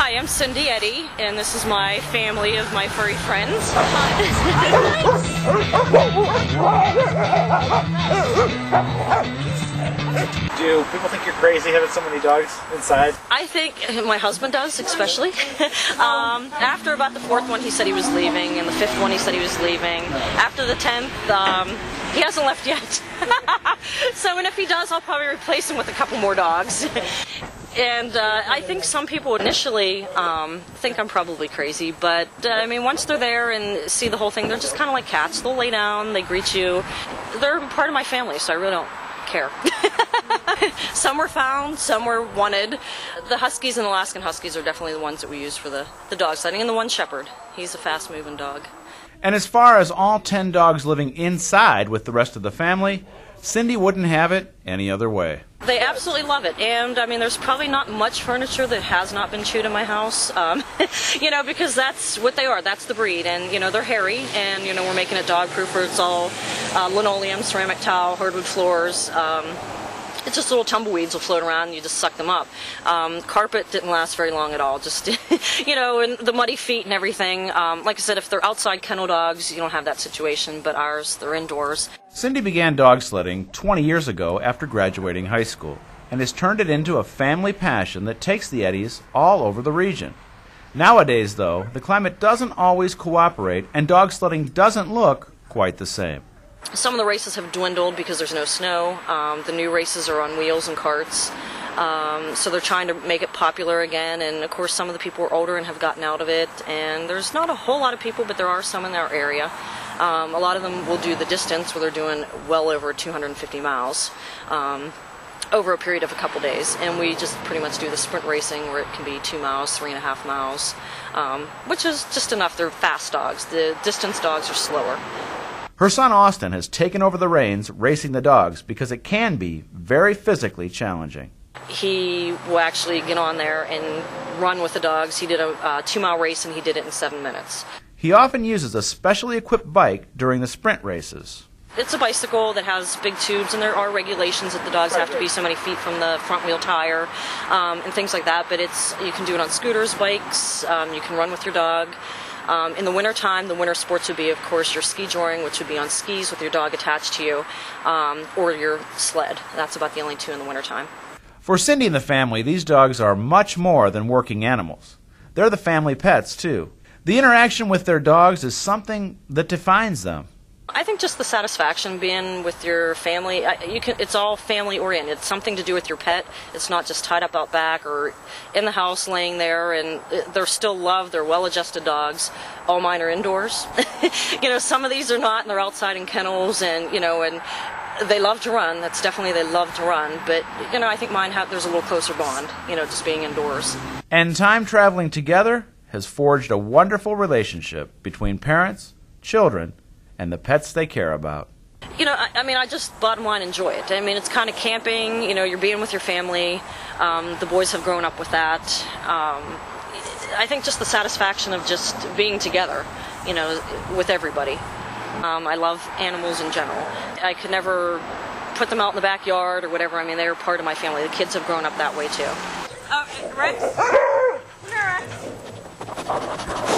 Hi, I'm Cindy Eddy, and this is my family of my furry friends. Do people think you're crazy having so many dogs inside? I think my husband does, especially. After about the fourth one, he said he was leaving, and the fifth one, he said he was leaving. After the 10th, he hasn't left yet. So, and if he does, I'll probably replace him with a couple more dogs. And I think some people initially think I'm probably crazy, but I mean, once they're there and see the whole thing, they're just kind of like cats. They'll lay down, they greet you. They're part of my family, so I really don't care. Some were found, some were wanted. The Huskies and Alaskan Huskies are definitely the ones that we use for the dog sledding, and the one Shepherd. He's a fast-moving dog. And as far as all 10 dogs living inside with the rest of the family, Cindy wouldn't have it any other way. They absolutely love it, and I mean, there's probably not much furniture that has not been chewed in my house, you know, because that's what they are, that's the breed, and you know, they're hairy, and you know, we're making it dog proof, it's all linoleum, ceramic tile, hardwood floors. It's just little tumbleweeds will float around and you just suck them up. Carpet didn't last very long at all, just, you know, and the muddy feet and everything. Like I said, if they're outside kennel dogs, you don't have that situation, but ours, they're indoors. Cindy began dog sledding 20 years ago after graduating high school and has turned it into a family passion that takes the Eddys all over the region. Nowadays, though, the climate doesn't always cooperate and dog sledding doesn't look quite the same. Some of the races have dwindled because there's no snow. The new races are on wheels and carts, so they're trying to make it popular again, and of course some of the people are older and have gotten out of it, and there's not a whole lot of people, but there are some in our area. A lot of them will do the distance where they're doing well over 250 miles over a period of a couple days, and we just pretty much do the sprint racing where it can be 2 miles, 3.5 miles, which is just enough. They're fast dogs. The distance dogs are slower. Her son Austin has taken over the reins racing the dogs because it can be very physically challenging. He will actually get on there and run with the dogs. He did a 2-mile race and he did it in 7 minutes. He often uses a specially equipped bike during the sprint races. It's a bicycle that has big tubes, and there are regulations that the dogs have to be so many feet from the front wheel tire and things like that, but you can do it on scooters, bikes, you can run with your dog. In the wintertime, the winter sports would be, of course, your ski joring, which would be on skis with your dog attached to you, or your sled. That's about the only two in the wintertime. For Cindy and the family, these dogs are much more than working animals. They're the family pets, too. The interaction with their dogs is something that defines them. I think just the satisfaction being with your family, it's all family oriented. It's something to do with your pet. It's not just tied up out back or in the house laying there, and they're still loved. They're well-adjusted dogs. All mine are indoors. You know, some of these are not, and they're outside in kennels, and you know, and they love to run. That's definitely, they love to run. But you know, I think mine there's a little closer bond, you know, just being indoors. And time traveling together has forged a wonderful relationship between parents, children, and the pets they care about. You know, I mean, I just bottom line enjoy it. I mean, it's kind of camping, you know, you're being with your family. The boys have grown up with that. I think just the satisfaction of just being together, you know, with everybody. I love animals in general. I could never put them out in the backyard or whatever. I mean, they're part of my family. The kids have grown up that way too. Okay, Rex. Come here, Rex.